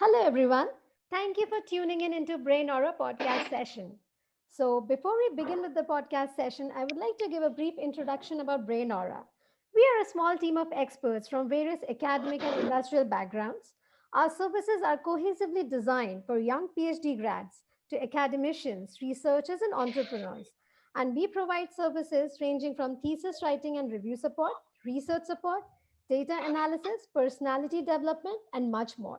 Hello, everyone. Thank you for tuning in into BrainAura podcast session. So, before we begin with the podcast session, I would like to give a brief introduction about BrainAura. We are a small team of experts from various academic and industrial backgrounds. Our services are cohesively designed for young PhD grads to academicians, researchers, and entrepreneurs. And we provide services ranging from thesis writing and review support, research support, data analysis, personality development, and much more.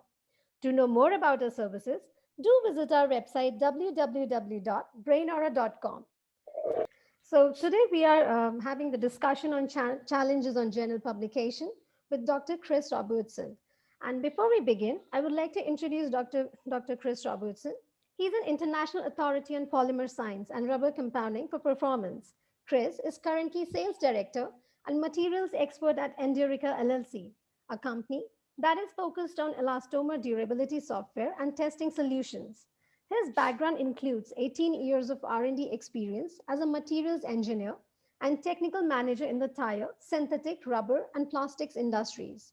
To know more about our services, do visit our website www.brainaura.com. So, today we are having the discussion on challenges on journal publication with Dr. Chris Robertson. And before we begin, I would like to introduce Dr. Chris Robertson. He's an international authority on polymer science and rubber compounding for performance. Chris is currently sales director and materials expert at Endurica LLC, a company that is focused on elastomer durability software and testing solutions. His background includes 18 years of R&D experience as a materials engineer and technical manager in the tire, synthetic, rubber, and plastics industries.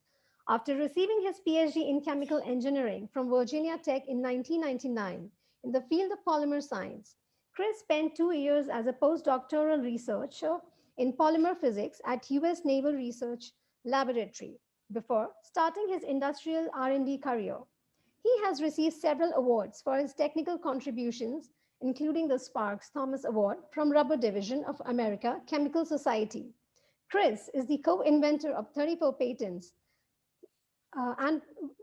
After receiving his PhD in chemical engineering from Virginia Tech in 1999 in the field of polymer science, Chris spent 2 years as a postdoctoral researcher in polymer physics at US Naval Research Laboratory before starting his industrial R&D career. He has received several awards for his technical contributions, including the Sparks Thomas Award from Rubber Division of America Chemical Society. Chris is the co-inventor of 34 patents, and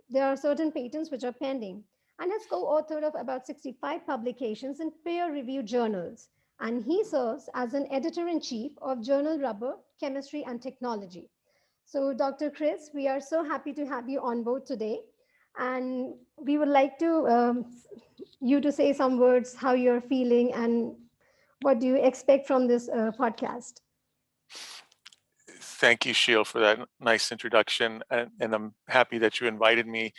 there are certain patents which are pending, and has co-authored of about 65 publications in peer-reviewed journals. And he serves as an editor-in-chief of Journal Rubber, Chemistry and Technology. So, Dr. Chris, we are so happy to have you on board today. And we would like to you to say some words, how you're feeling, and what do you expect from this podcast. Thank you, Sheil, for that nice introduction. And I'm happy that you invited me.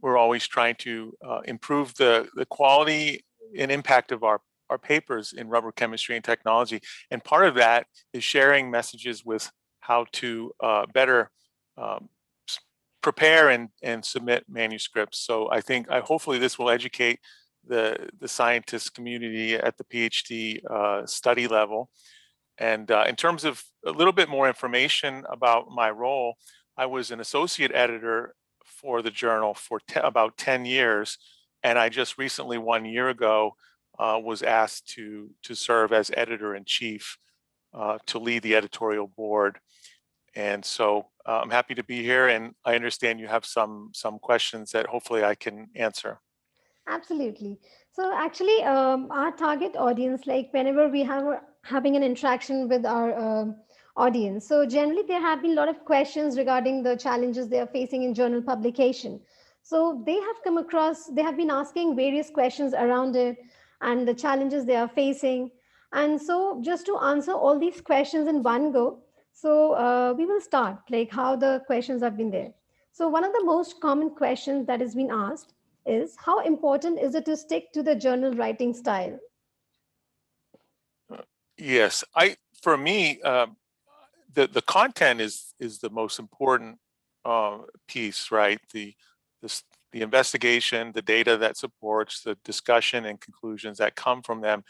We're always trying to improve the quality and impact of our papers in rubber chemistry and technology. And part of that is sharing messages with how to better prepare and submit manuscripts. So I think hopefully this will educate the scientist community at the PhD study level. And in terms of a little bit more information about my role, I was an associate editor for the journal for about 10 years. And I just recently, 1 year ago, was asked to serve as editor-in-chief to lead the editorial board. And so I'm happy to be here, and I understand you have some questions that hopefully I can answer. Absolutely. So actually, our target audience, like whenever we have having an interaction with our audience, so generally there have been a lot of questions regarding the challenges they are facing in journal publication. So they have come across, they have been asking various questions around it and the challenges they are facing. And so just to answer all these questions in one go, so we will start like how the questions have been there. So one of the most common questions that has been asked is how important is it to stick to the journal writing style? Yes, for me, the content is the most important piece, right? The investigation, the data that supports, the discussion and conclusions that come from them.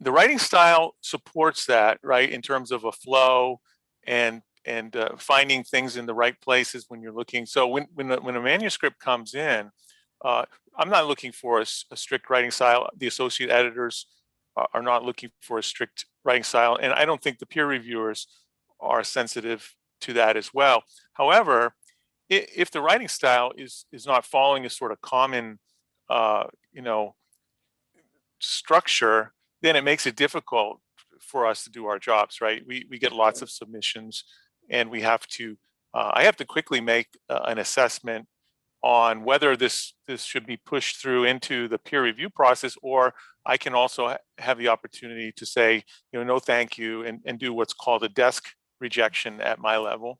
The writing style supports that, right, in terms of a flow and finding things in the right places when you're looking. So when a manuscript comes in, I'm not looking for a strict writing style. The associate editors are not looking for a strict writing style, and I don't think the peer reviewers are sensitive to that as well. However, if the writing style is not following a sort of common, you know, structure, then it makes it difficult for us to do our jobs, right? We get lots of submissions, and we have to. I have to quickly make an assessment on whether this should be pushed through into the peer review process, or I can also have the opportunity to say, no, thank you, and do what's called a desk rejection at my level.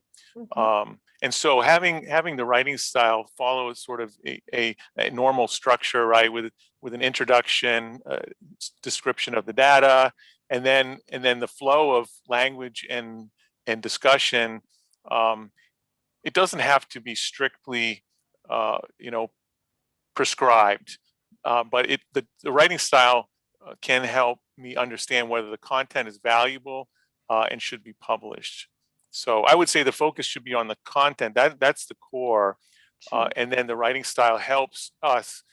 And so having the writing style follow sort of a normal structure, right, with an introduction, description of the data, and then the flow of language and discussion. It doesn't have to be strictly you know, prescribed. But the writing style can help me understand whether the content is valuable and should be published. So I would say the focus should be on the content. That's the core, True. and then the writing style helps us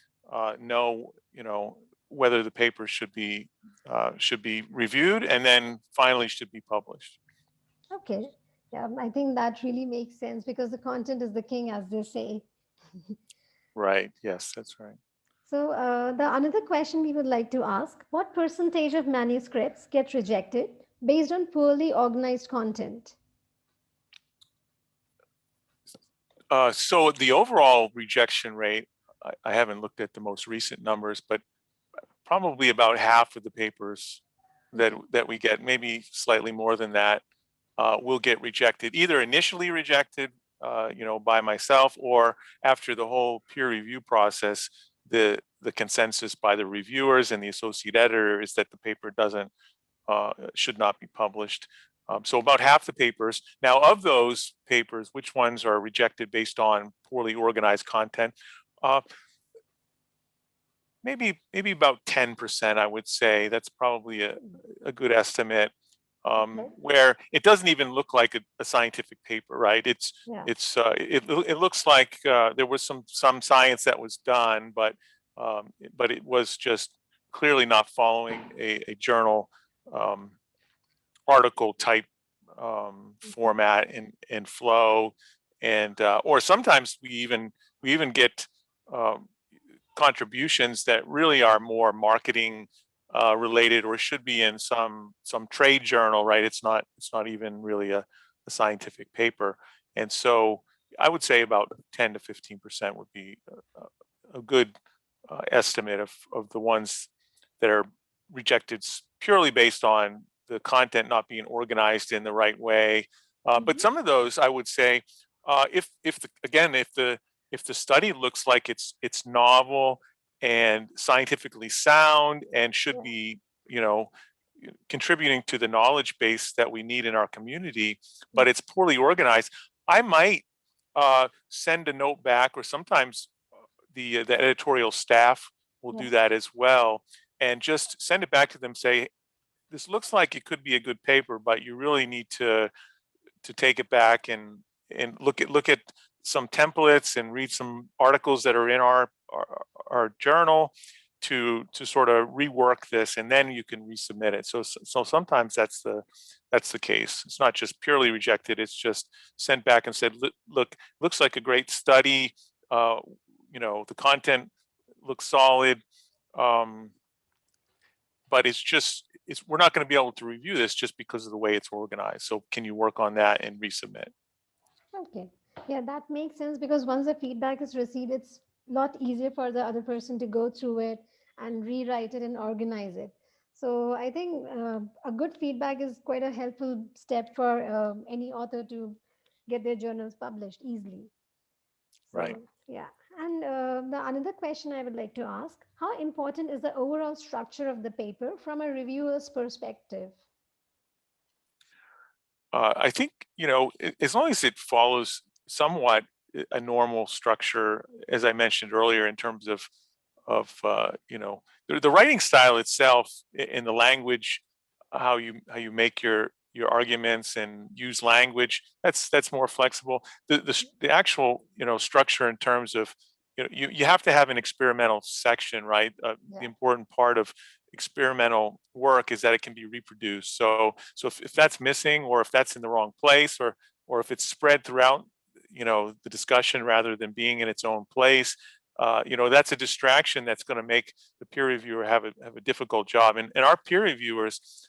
know, whether the paper should be reviewed and then finally should be published. Okay. Yeah, I think that really makes sense because the content is the king, as they say. Right. Yes, that's right. So, the another question we would like to ask: what percentage of manuscripts get rejected based on poorly organized content? So the overall rejection rate, I haven't looked at the most recent numbers, but probably about half of the papers that Okay. that we get, maybe slightly more than that, will get rejected, either initially rejected, by myself, or after the whole peer review process, the consensus by the reviewers and the associate editor is that the paper doesn't should not be published. So about half the papers. Now, of those papers, which ones are rejected based on poorly organized content? Uh, maybe about 10%, I would say. That's probably a good estimate, Okay. where it doesn't even look like a scientific paper, right? Yeah. It looks like there was some science that was done, but it was just clearly not following a journal um, article type Mhm. format and flow, and or sometimes we even get um, contributions that really are more marketing related, or should be in some trade journal, right? It's not even really a scientific paper, and so I would say about 10 to 15% would be a good estimate of the ones that are rejected purely based on the content not being organized in the right way. But Mhm. some of those, I would say, if the study looks like it's novel and scientifically sound and should Yeah. be, you know, contributing to the knowledge base that we need in our community, Yeah. but it's poorly organized, I might send a note back, or sometimes the editorial staff will Yeah. do that as well, and just send it back to them. Say, this looks like it could be a good paper, but you really need to take it back and look at some templates and read some articles that are in our journal to sort of rework this, and then you can resubmit it. So sometimes that's the case. It's not just purely rejected, it's just sent back and said, look, looks like a great study, uh, the content looks solid, um, but we're not going to be able to review this just because of the way it's organized. So can you work on that and resubmit? Okay. Yeah, that makes sense because once the feedback is received, it's a lot easier for the other person to go through it and rewrite it and organize it. So I think a good feedback is quite a helpful step for any author to get their journals published easily. Right. So yeah. And the another question I would like to ask: how important is the overall structure of the paper from a reviewer's perspective? I think, as long as it follows somewhat a normal structure, as I mentioned earlier, in terms of the writing style itself in the language, how you make your arguments and use language, that's more flexible. The actual structure in terms of, you have to have an experimental section, right? The Yeah. important part of experimental work is that it can be reproduced. So if that's missing, or if that's in the wrong place, or if it's spread throughout the discussion rather than being in its own place, that's a distraction that's going to make the peer reviewer have a difficult job. And our peer reviewers,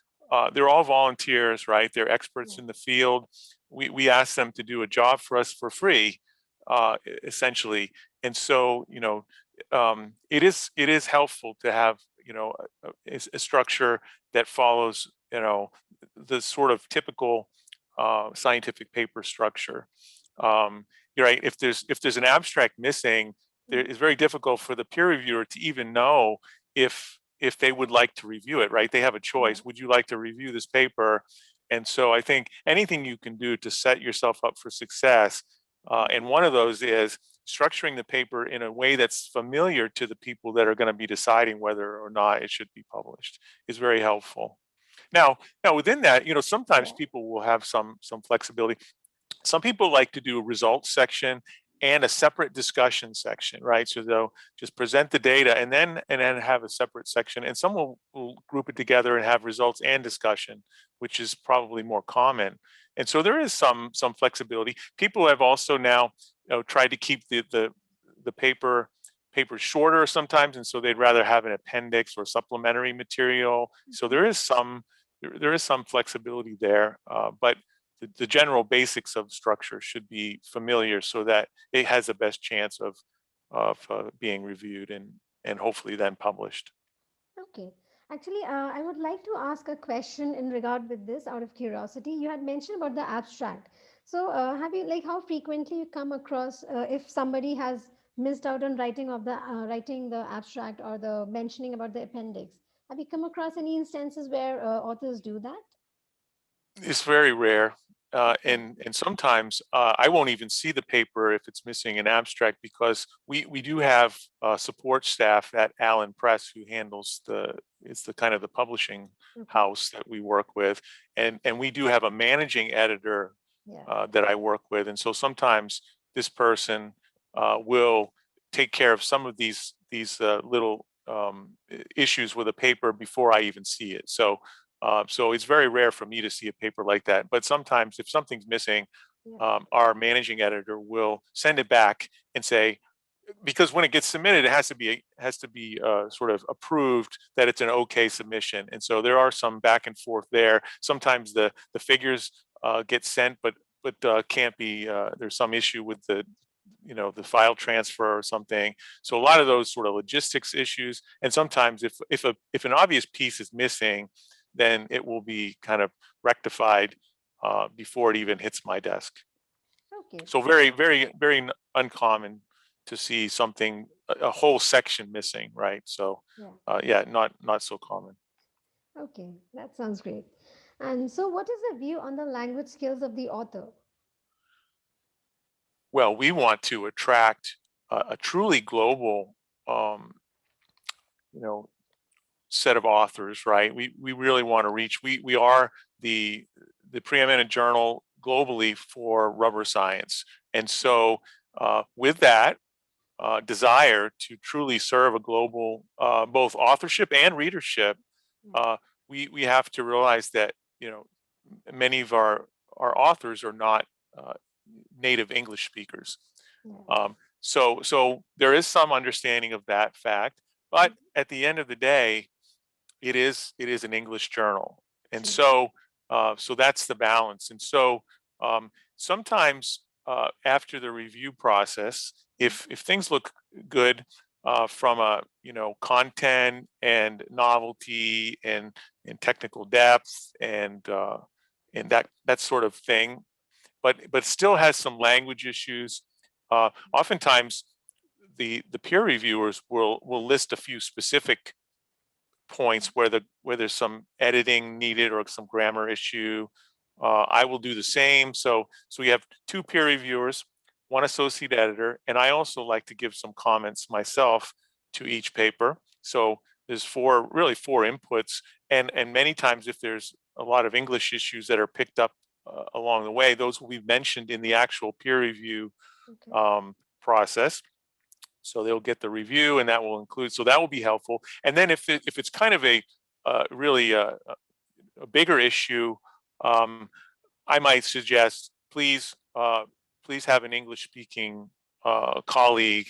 they're all volunteers, right? They're experts Yeah. in the field. We ask them to do a job for us for free, essentially. And so, it is helpful to have a structure that follows the sort of typical scientific paper structure. You're right. If there's an abstract missing, Mm. it's very difficult for the peer reviewer to even know if they would like to review it. Right? They have a Yeah. choice. Would you like to review this paper? And so I think anything you can do to set yourself up for success, and Mhm. one of those is structuring the paper in a way that's familiar to the people that are going to be deciding whether or not it should be published is very helpful. Now within that, sometimes Yeah. people will have some flexibility. Some people like to do a results section and a separate discussion section, right? So they'll just present the data and then have a separate section. And some will group it together and have results and discussion, which is probably more common. And so there is some flexibility. People have also now tried to keep the paper shorter sometimes, and so they'd rather have an appendix or supplementary material. So there is some flexibility there, but the general basics of structure should be familiar so that it has the best chance of being reviewed and hopefully then published. Okay. Actually, I would like to ask a question in regard with this out of curiosity. You had mentioned about the abstract. So, have you like how frequently you come across if somebody has missed out on writing the abstract or the mentioning about the appendix? Have you come across any instances where authors do that? It's very rare. Okay. And sometimes I won't even see the paper if it's missing an abstract, because we do have support staff at Allen Press who handles it's the kind of the publishing Okay. house that we work with, and we do have a managing editor Yeah. that I work with, and so sometimes this person will take care of some of these little issues with a paper before I even see it. So it's very rare for me to see a paper like that. But sometimes if something's missing, Yeah. our managing editor will send it back and say, because when it gets submitted, it has to be sort of approved that it's an okay submission. And so there are some back and forth there. Sometimes the figures get sent, but can't be. There's some issue with the file transfer or something. So a lot of those sort of logistics issues. And sometimes if an obvious piece is missing, then it will be kind of rectified before it even hits my desk. Okay. So very, very, very uncommon to see something, a whole section missing, right? So Yeah. yeah, not so common. Okay. That sounds great. And so, what is the view on the language skills of the author? Well, we want to attract a truly global, um, you know, set of authors, right? We really want to reach. We are the the preeminent journal globally for rubber science, and so with that desire to truly serve a global both authorship and readership, Yeah. uh, we have to realize that many of our authors are not uh, native English speakers. Yeah. So there is some understanding of that fact, but Mhm. at the end of the day, it is an English journal, and True. so that's the balance. And so sometimes after the review process, Mm. if things look good from a content and novelty and technical depth and that sort of thing, but still has some language issues. Oftentimes, the peer reviewers will list a few specific Yeah. points where there's some editing needed or some grammar issue. I will do the same. So we have two peer reviewers, one associate editor, and I also like to give some comments myself to each paper. So there's really four inputs, and many times if there's a lot of English issues that are picked up along the way, those will be mentioned in the actual peer review Okay. process. So they'll get the review, and that will include. So that will be helpful. And then if it's kind of a really a bigger issue, um, I might suggest please have an English speaking colleague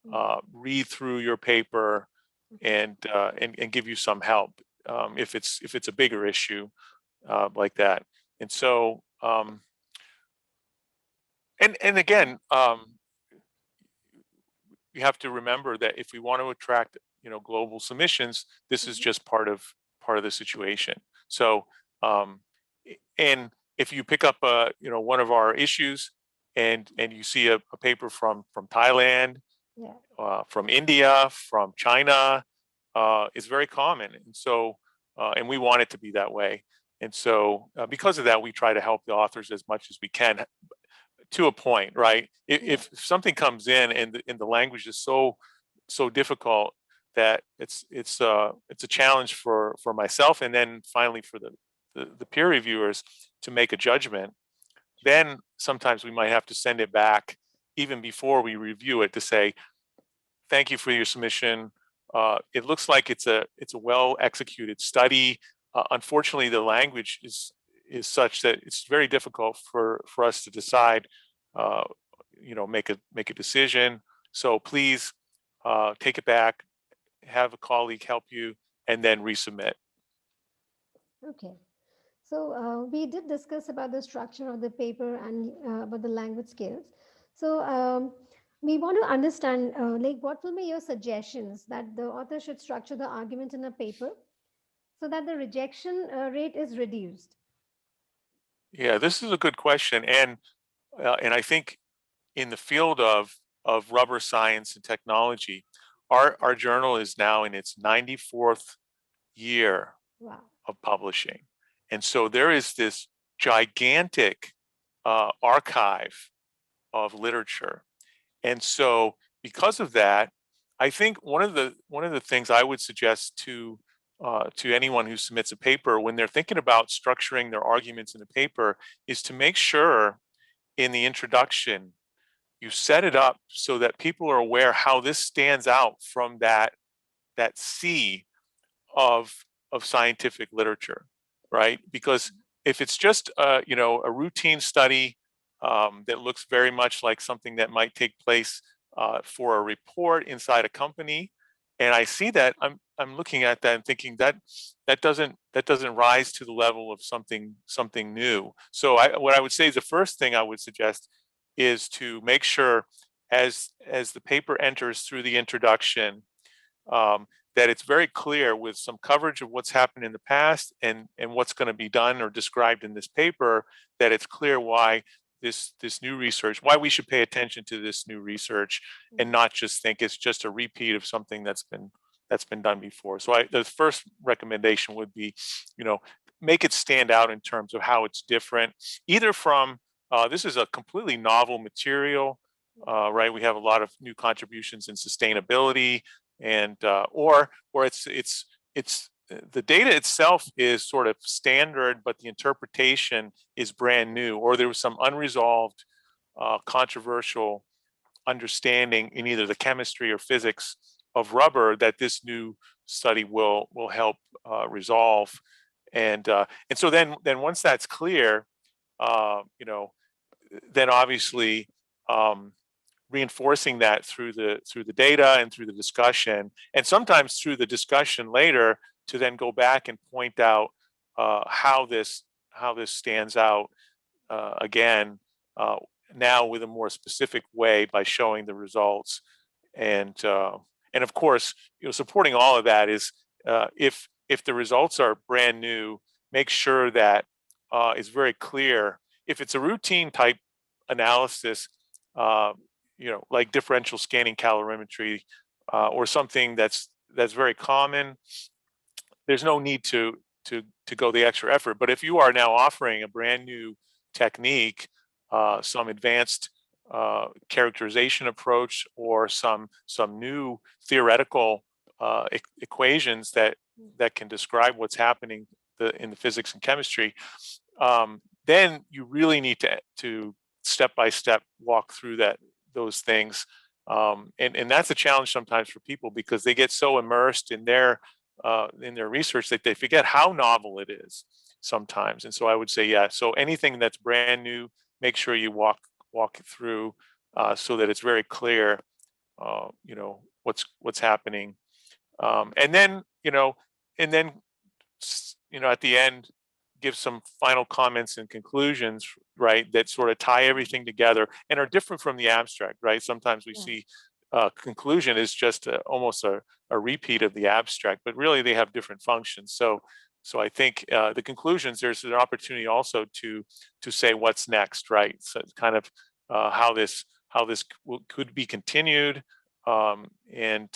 Mm. read through your paper Okay. and give you some help if it's a bigger issue like that. And so and again, you have to remember that if we want to attract global submissions, this is Mhm. just part of the situation. So um, and if you pick up one of our issues and you see a paper from Thailand, Yeah. from India, from China, it's very common. And so and we want it to be that way. And so because of that, we try to help the authors as much as we can to a point, right? Yeah. If something comes in and the language is so difficult that it's a challenge for myself, and then finally for the peer reviewers to make a judgment, Sure. then sometimes we might have to send it back even before we review it to say, thank you for your submission. It looks like it's a well executed study. Unfortunately, the language is such that it's very difficult for us to decide, uh, make a decision. So please take it back, have a colleague help you, and then resubmit. Okay. So we did discuss about the structure of the paper and about the language skills. So we want to understand, like, what will be your suggestions that the author should structure the argument in a paper so that the rejection rate is reduced? Yeah, this is a good question, and I think in the field of rubber science and technology, our journal is now in its 94th year Wow. of publishing. And so there is this gigantic archive of literature. And so because of that, I think one of the things I would suggest to anyone who submits a paper when they're thinking about structuring their arguments in a paper is to make sure in the introduction you set it up so that people are aware how this stands out from that sea of scientific literature, right? Because if it's just a routine study that looks very much like something that might take place for a report inside a company, and I see that, I'm looking at that and thinking that doesn't rise to the level of something new. So what I would say is the first thing I would suggest is to make sure as the paper enters through the introduction, um, that it's very clear with some coverage of what's happened in the past and what's going to be done or described in this paper, that it's clear why this new research, why we should pay attention to this new research and not just think it's just a repeat of something that's been done before. So the first recommendation would be, make it stand out in terms of how it's different, either from this is a completely novel material, right? We have a lot of new contributions in sustainability, and or it's the data itself is sort of standard, but the interpretation is brand new, or there was some unresolved controversial understanding in either the chemistry or physics of rubber that this new study will help resolve. And so then once that's clear, uh, you know, then obviously um, reinforcing that through the data and through the discussion, and sometimes through the discussion later to then go back and point out how this stands out again, uh, now with a more specific way by showing the results. And of course, supporting all of that is, if the results are brand new, make sure that it's very clear. If it's a routine type analysis, uh, like differential scanning calorimetry, or something that's very common, there's no need to go the extra effort. But if you are now offering a brand new technique, some advanced characterization approach, or some new theoretical equations that can describe what's happening in the physics and chemistry, then you really need to step by step walk through those things. And that's a challenge sometimes for people, because they get so immersed in their research that they forget how novel it is sometimes. And so I would say, yeah. So anything that's brand new, make sure you walk it through, so that it's very clear, what's happening, and then at the end, give some final comments and conclusions, right, that sort of tie everything together and are different from the abstract, right? Sometimes we Yeah. see conclusion is just almost a repeat of the abstract, but really they have different functions. So I think the conclusions, there's an opportunity also to say what's next, right? So it's kind of how this could be continued, and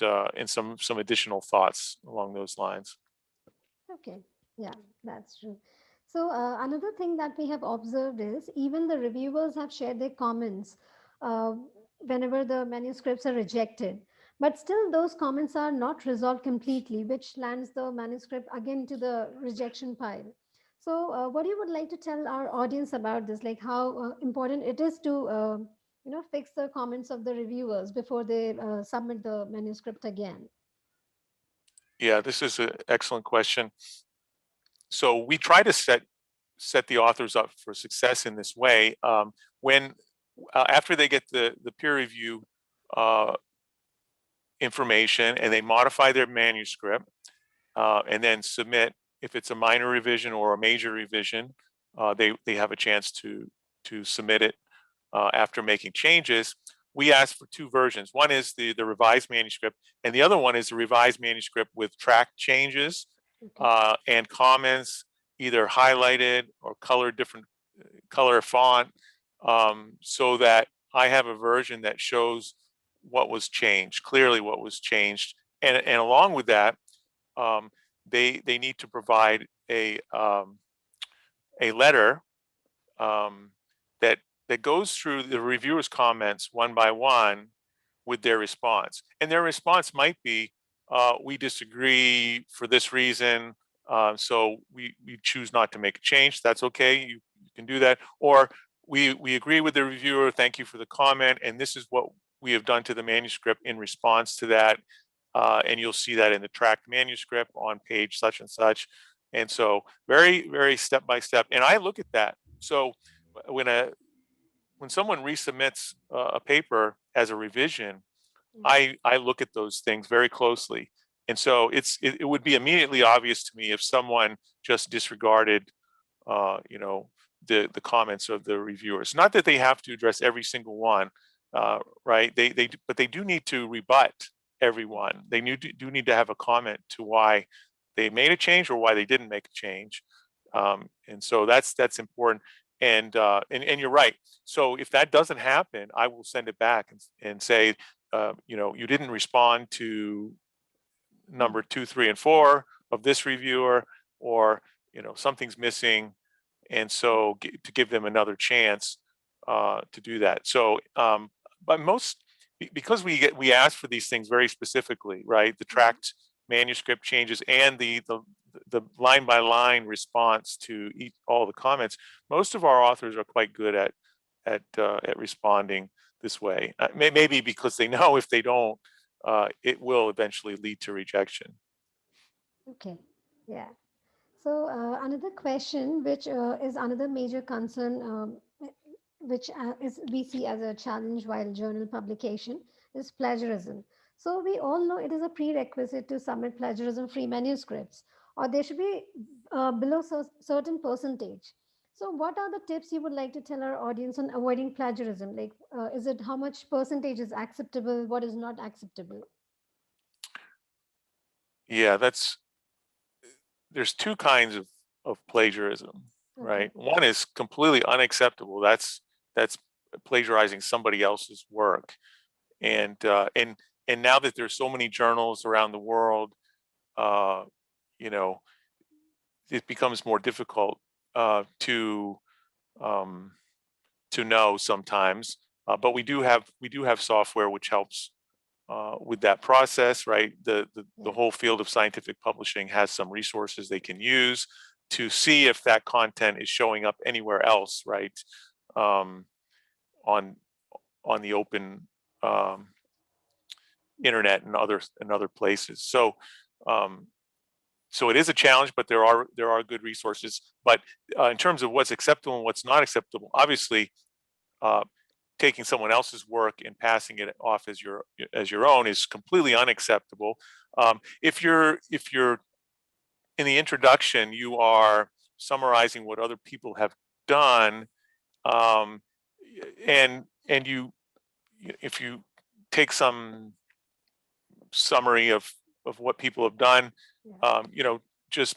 some additional thoughts along those lines. Okay. Yeah, that's true. So, another thing that we have observed is even the reviewers have shared their comments uh, whenever the manuscripts are rejected. But still, those comments are not resolved completely, which lands the manuscript again to the rejection pile. So, what you would like to tell our audience about this? Like how important it is to fix the comments of the reviewers before they submit the manuscript again. Yeah, this is an excellent question. So we try to set the authors up for success in this way. When After they get the peer review uh, information and they modify their manuscript and then submit, if it's a minor revision or a major revision, they have a chance to submit it after making changes. We ask for two versions. One is the revised manuscript, and the other one is the revised manuscript with track changes Okay. and comments, either highlighted or colored different color font, so that I have a version that shows what was changed, clearly what was changed, and along with that, um, they need to provide a letter um, that that goes through the reviewers' comments one by one with their response. And their response might be, "We disagree for this reason, so we choose not to make a change. That's okay. You can do that." Or we agree with the reviewer. Thank you for the comment, and this is what we have done to the manuscript in response to that. And you'll see that in the tracked manuscript on page such and such. And so very, very step by step. And I look at that. So when a when someone resubmits a paper as a revision, Yeah. I look at those things very closely. And so it would be immediately obvious to me if someone just disregarded the comments of the reviewers. Not that they have to address every single one, right? But they do need to rebut everyone. They do need to have a comment to why they made a change or why they didn't make a change. And so that's important. And you're right. So if that doesn't happen, I will send it back and say, you didn't respond to Mm. number 2, 3, and 4 of this reviewer, or something's missing, and so to give them another chance to do that. So, but because we ask for these things very specifically, right? The Mhm. tracked manuscript changes and the line by line response to all the comments. Most of our authors are quite good at responding this way. Maybe because they know if they don't, it will eventually lead to rejection. Okay. Yeah. So another question, which is another major concern, which is we see as a challenge while journal publication, is plagiarism. So we all know it is a prerequisite to submit plagiarism-free manuscripts, or they should be below certain percentage. So what are the tips you would like to tell our audience on avoiding plagiarism? Like, is it how much percentage is acceptable? What is not acceptable? Yeah, there's two kinds of plagiarism, Okay. right? One is completely unacceptable. That's plagiarizing somebody else's work. And now that there's so many journals around the world, uh, you know, it becomes more difficult uh, to um, to know sometimes. But we do have software which helps with that process, right? The Yeah. whole field of scientific publishing has some resources they can use to see if that content is showing up anywhere else, right? Um, on on the open um, internet and other places. Um, so it is a challenge, but there are good resources. But in terms of what's acceptable and what's not acceptable, obviously, uh, taking someone else's work and passing it off as your own is completely unacceptable. If you're in the introduction, you are summarizing what other people have done, um, and if you take some summary of what people have done, Yeah. um, you know, just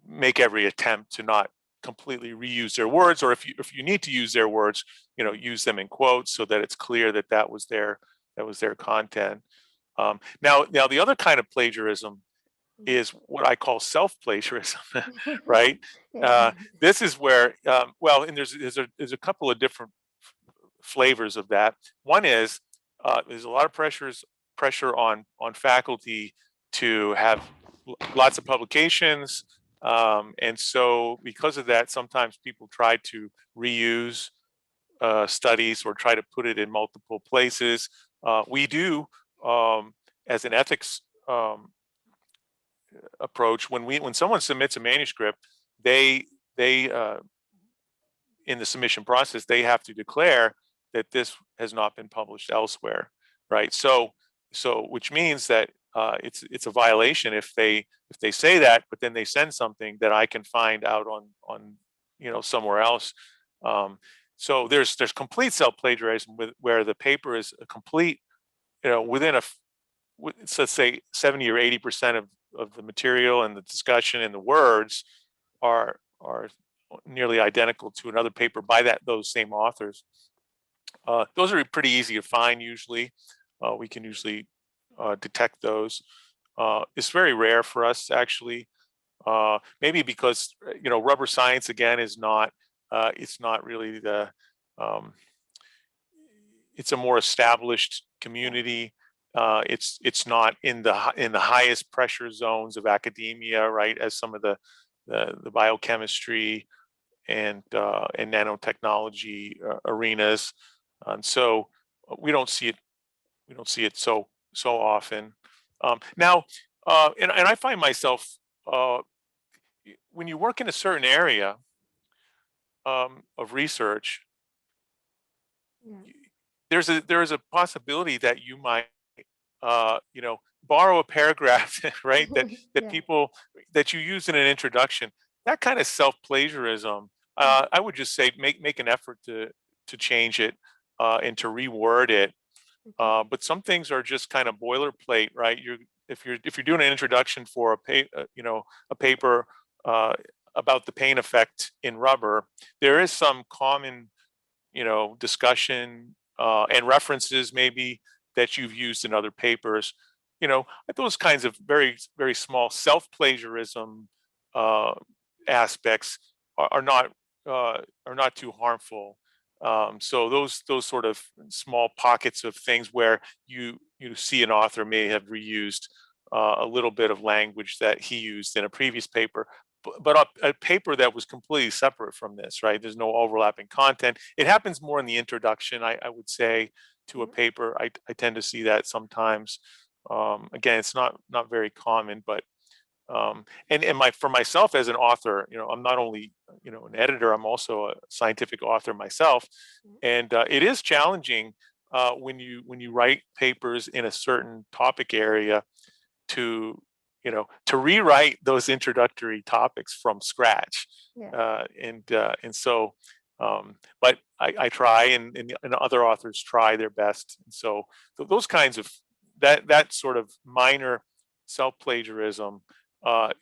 make every attempt to not completely reuse their words, or if you need to use their words, use them in quotes so that it's clear that that was their content. Now the other kind of plagiarism is what I call self-plagiarism, right? Yeah. Uh, this is where, well, and there's a couple of different flavors of that. One is there's a lot of pressure on faculty to have lots of publications, and so because of that, sometimes people try to reuse studies or try to put it in multiple places. We do, as an ethics approach, when someone submits a manuscript, they in the submission process they have to declare that this has not been published elsewhere, right? So which means that it's a violation if they say that, but then they send something that I can find out on somewhere else. Um, so there's complete self-plagiarism where the paper is a complete, within so let's say 70 or 80% of the material and the discussion and the words are nearly identical to another paper by those same authors. Those are pretty easy to find usually. We can usually detect those. It's very rare for us actually, maybe because rubber science again is not it's not really um, it's a more established Yeah. community. It's not in the highest pressure zones of academia, right? As some of the biochemistry and nanotechnology arenas, and so we don't see it. We don't see it so often. Now, and I find myself uh, when you work in a certain area of research, Yeah. there's a possibility that you might borrow a paragraph, right? That Yeah. people that you use in an introduction. That kind of self-plagiarism. Mhm. I would just say make an effort to change it and to reword it. Okay. But some things are just kind of boilerplate, right? If you're doing an introduction for a paper uh, about the pain effect in rubber, there is some common discussion and references maybe that you've used in other papers. Those kinds of very, very small self-plagiarism uh, aspects are not are not too harmful. So those sort of small pockets of things where you see an author may have reused a little bit of language that he used in a previous paper, but a paper that was completely separate from this, right? There's no overlapping content. It happens more in the introduction, I would say, to a Mhm. paper. I tend to see that sometimes. Again, it's not very common, but and for myself as an author, I'm not only an editor, I'm also a scientific author myself, Yeah. and it is challenging when you write papers in a certain topic area to to rewrite those introductory topics from scratch, Yeah. and so but I try, and other authors try their best, and so those kinds of that sort of minor self-plagiarism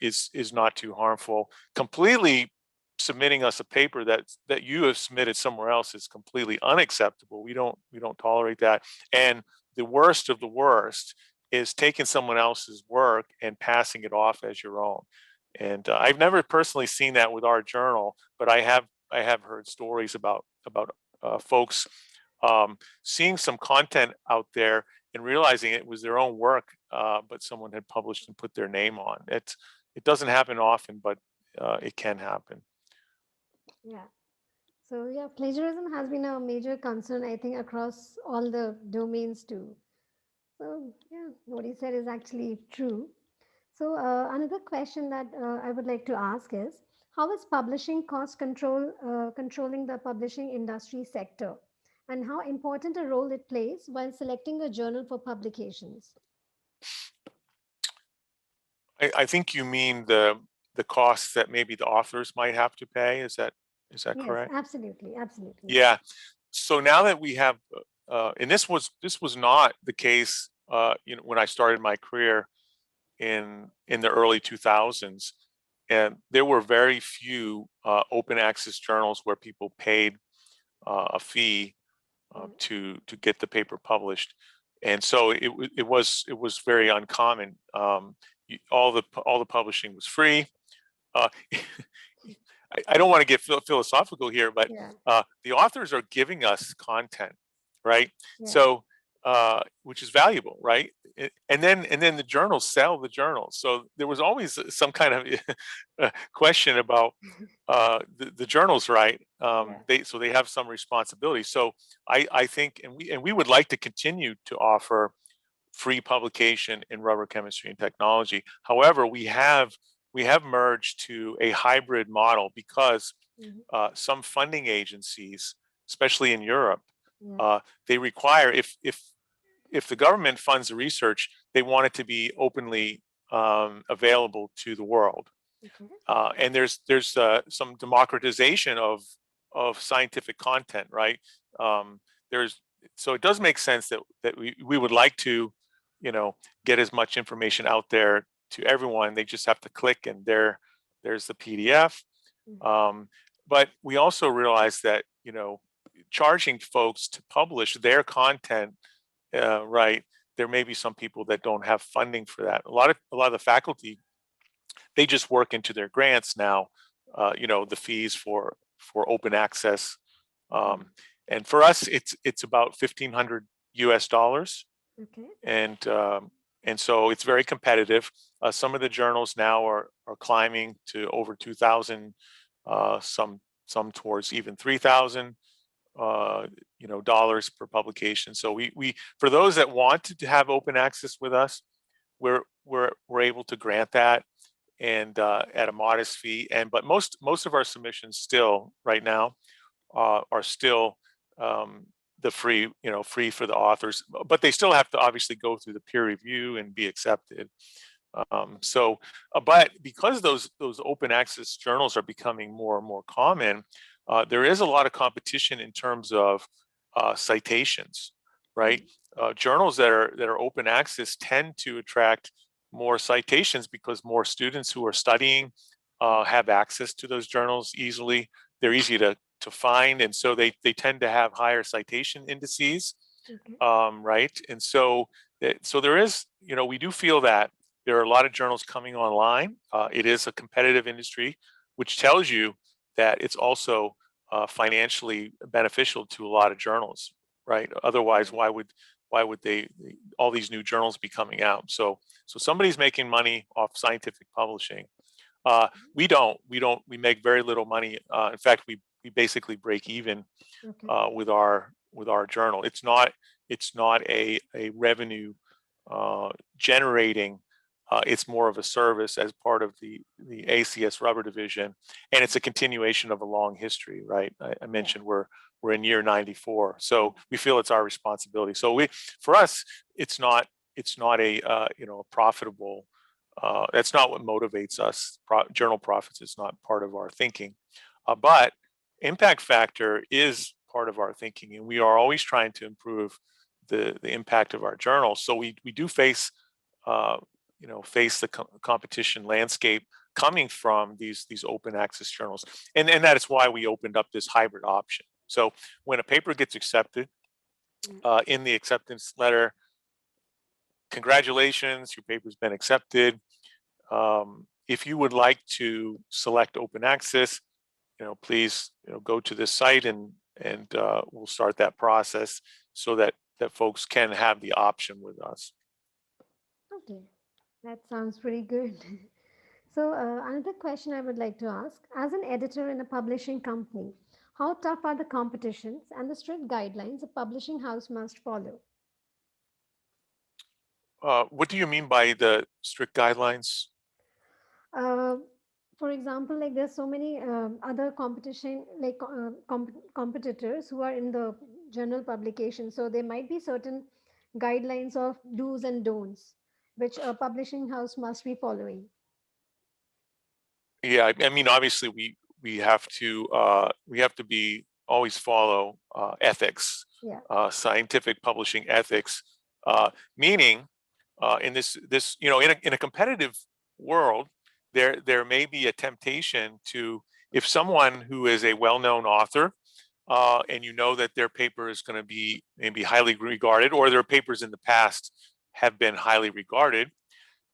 is not too harmful. Completely submitting us a paper that you have submitted somewhere else is completely unacceptable. We don't tolerate that. And the worst of the worst is taking someone else's work and passing it off as your own. And I've never personally seen that with our journal, but I have heard stories about folks seeing some content out there and realizing it was their own work, but someone had published and put their name on it. It doesn't happen often, but it can happen. Yeah. So yeah, plagiarism has been a major concern, I think, across all the domains too. So yeah, what he said is actually true. So another question that I would like to ask is, how is publishing cost control controlling the publishing industry sector, and how important a role it plays while selecting a journal for publications? I think you mean the costs that maybe the authors might have to pay. Is that Yes, correct? absolutely, absolutely. Yeah. So now that we have, and this was not the case, when I started my career in the early 2000s, and there were very few open access journals where people paid a fee Mm. to get the paper published, and so it was very uncommon. all the publishing was free. Uh, I don't want to get philosophical here, but Yeah. the authors are giving us content, right? Yeah. So, which is valuable, right? And then the journals sell the journals. So there was always some kind of question about the journals, right? Yeah. They have some responsibility. So I think, and we would like to continue to offer free publication in rubber chemistry and technology. However, we have merged to a hybrid model because Mhm. some funding agencies, especially in Europe, Yeah. they require, if the government funds the research, they want it to be openly available to the world. Okay. And there's some democratization of scientific content, right? There's So it does make sense that we would like to, you know, get as much information out there to everyone. They just have to click, and there's the PDF. Mhm. Um, but we also realize that, charging folks to publish their content, right? There may be some people that don't have funding for that. A lot of the faculty, they just work into their grants now, the fees for open access. Yeah. Um, and for us, it's about $1,500, Okay. and so it's very competitive. Some of the journals now are climbing to over 2,000, some towards even 3,000. Dollars per publication. So we for those that wanted to have open access with us, we're able to grant that, and at a modest fee. And but most of our submissions still right now are still the free for the authors, but they still have to obviously go through the peer review and be accepted. But because those open access journals are becoming more and more common, there is a lot of competition in terms of citations, right? Mhm. Journals that are open access tend to attract more citations because more students who are studying have access to those journals easily. They're easy to find, and so they tend to have higher citation indices, Okay. right? And so there is, we do feel that there are a lot of journals coming online. It is a competitive industry, which tells you that it's also financially beneficial to a lot of journals, right? Otherwise, why would they all these new journals be coming out? So somebody's making money off scientific publishing. We make very little money. In fact, we basically break even Okay. with our journal. It's not a revenue generating. It's more of a service as part of the ACS rubber division, and it's a continuation of a long history, right? I Yeah. mentioned we're in year 94, so we feel it's our responsibility. So for us, it's not a profitable. That's not what motivates us. Journal profits is not part of our thinking, but impact factor is part of our thinking, and we are always trying to improve the impact of our journals. So we do uh, face the competition landscape coming from these open access journals, and that is why we opened up this hybrid option. So when a paper gets accepted, Yeah. in the acceptance letter, congratulations, your paper's been accepted. If you would like to select open access, please go to this site, and we'll start that process so that folks can have the option with us. Okay. That sounds pretty good. So, another question I would like to ask, as an editor in a publishing company, how tough are the competitions and the strict guidelines a publishing house must follow? What do you mean by the strict guidelines? Uh, for example, like there's so many other competition, like competitors who are in the journal publication. So there might be certain guidelines of do's and don'ts, which a publishing house must be following. Yeah, I mean, obviously, we have to be always follow ethics, Yeah. scientific publishing ethics, meaning in this in a competitive world, there may be a temptation to, if someone who is a well-known author, and that their paper is going to be maybe highly regarded, or their papers in the past have been highly regarded,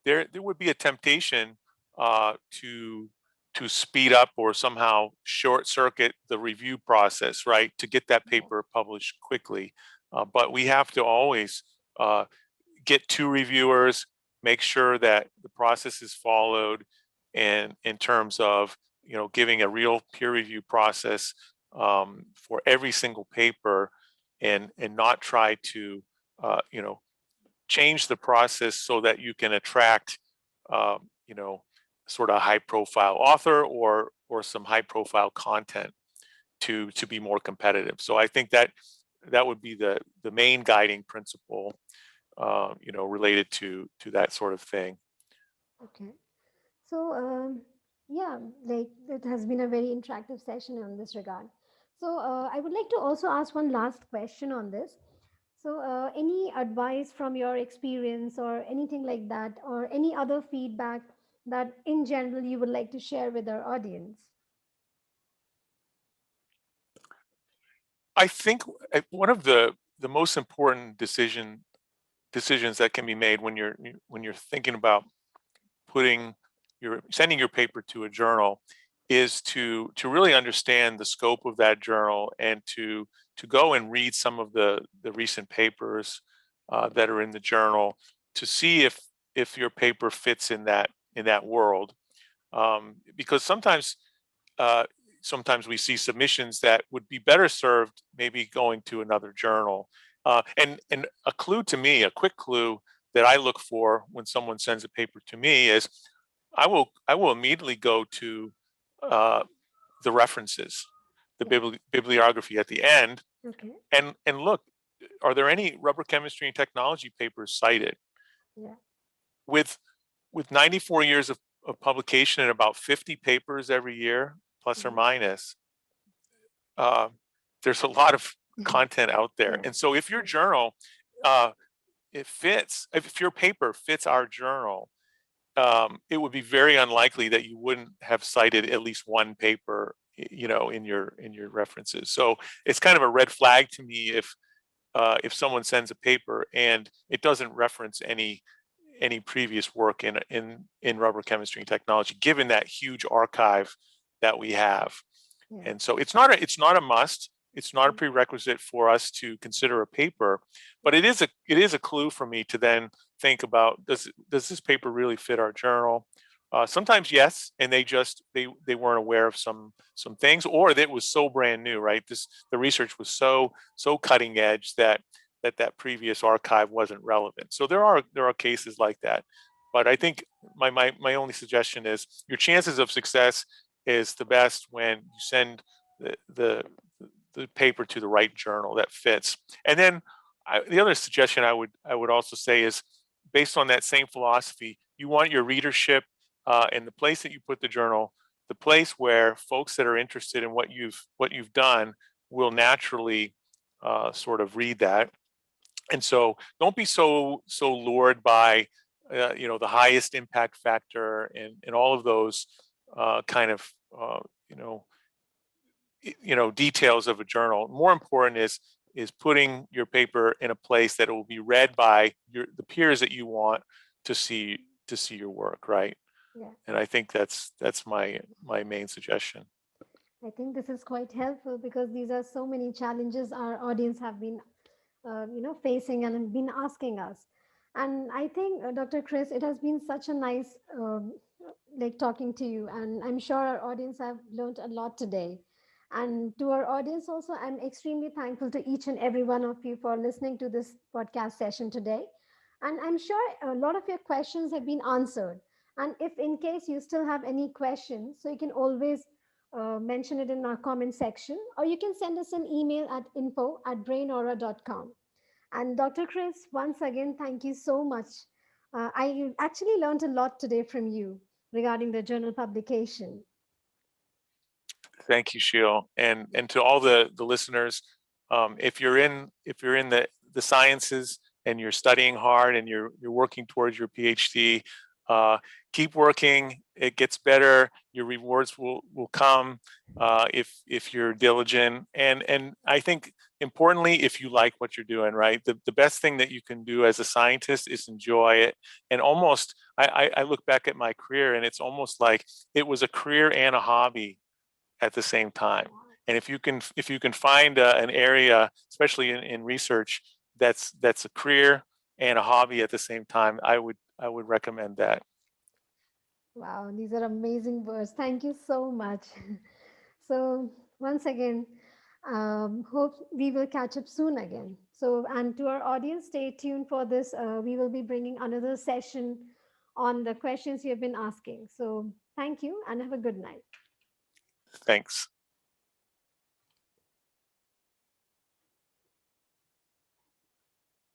there would be a temptation to speed up or somehow short circuit the review process, right, to get that paper published quickly. But we have to always get two reviewers, make sure that the process is followed, and in terms of giving a real peer review process for every single paper, and not try to change the process so that you can attract uh, you know sort of high profile author or some high profile content to be more competitive. So I think that would be the main guiding principle related to that sort of thing. Okay. So, yeah, like it has been a very interactive session on this regard. So, I would like to also ask one last question on this. So, any advice from your experience or anything like that, or any other feedback that in general you would like to share with our audience? I think one of the most important decisions that can be made when you're thinking about sending your paper to a journal is to really understand the scope of that journal, and to go and read some of the recent papers that are in the journal, to see if your paper fits in that world. Because uh, sometimes we see submissions that would be better served maybe going to another journal. And a clue to me, a quick clue that I look for when someone sends a paper to me is I will immediately go to uh, the references, the Yeah. bibliography at the end, Okay. and look, are there any rubber chemistry and technology papers cited? Yeah. With 94 years of publication and about 50 papers every year, plus or Mhm. minus, uh, there's a lot of content out there. Yes. And so if your Yes. journal, it fits, if your paper fits our journal, it would be very unlikely that you wouldn't have cited at least one paper, in your references. So it's kind of a red flag to me if someone sends a paper and it doesn't reference any previous work in rubber chemistry and technology, given that huge archive that we have. Yeah. And so it's not a must. It's not a Mm. prerequisite for us to consider a paper, but Yeah. it is a clue for me to then think about, does this paper really fit our journal? Sometimes yes, and they weren't aware of some things, or that it was so brand new, right? The research was so cutting edge that previous archive wasn't relevant. So there are cases like that, but I think my only suggestion is your chances of success is the best when you send the the, the paper to the right journal that fits. And then the other suggestion I would also say is, based on that same philosophy, you want your readership, and the place that you put the journal, the place where folks that are interested in what you've done will naturally sort of read that. And so don't be so lured by the highest impact factor and all of those kind of uh, you know details of a journal. More important is putting your paper in a place that it will be read by the peers that you want to see your work, right? Yes. And I think that's my main suggestion. I think this is quite helpful because these are so many challenges our audience have been, facing and have been asking us. And I think, Dr. Chris, it has been such a nice, like talking to you, and I'm sure our audience have learned a lot today. And to our audience also, I'm extremely thankful to each and every one of you for listening to this podcast session today. And I'm sure a lot of your questions have been answered. And if in case you still have any questions, so you can always mention it in our comment section, or you can send us an email at info@brainaura.com. And Dr. Chris, once again, thank you so much. I actually learned a lot today from you regarding the journal publication. Thank you, Sheil, and to all the listeners. If you're in the sciences and you're studying hard and you're working towards your PhD, uh, keep working. It gets better. Your rewards will come if you're diligent. And I think importantly, if you like what you're doing, right? The best thing that you can do as a scientist is enjoy it. And almost, I look back at my career and it's almost like it was a career and a hobby at the same time. And if you can find an area, especially in research, that's a career and a hobby at the same time, I would recommend that. Wow, these are amazing words. Thank you so much. So, once again, hope we will catch up soon again. So, and to our audience, stay tuned for this. We will be bringing another session on the questions you have been asking. So, thank you and have a good night. Thanks.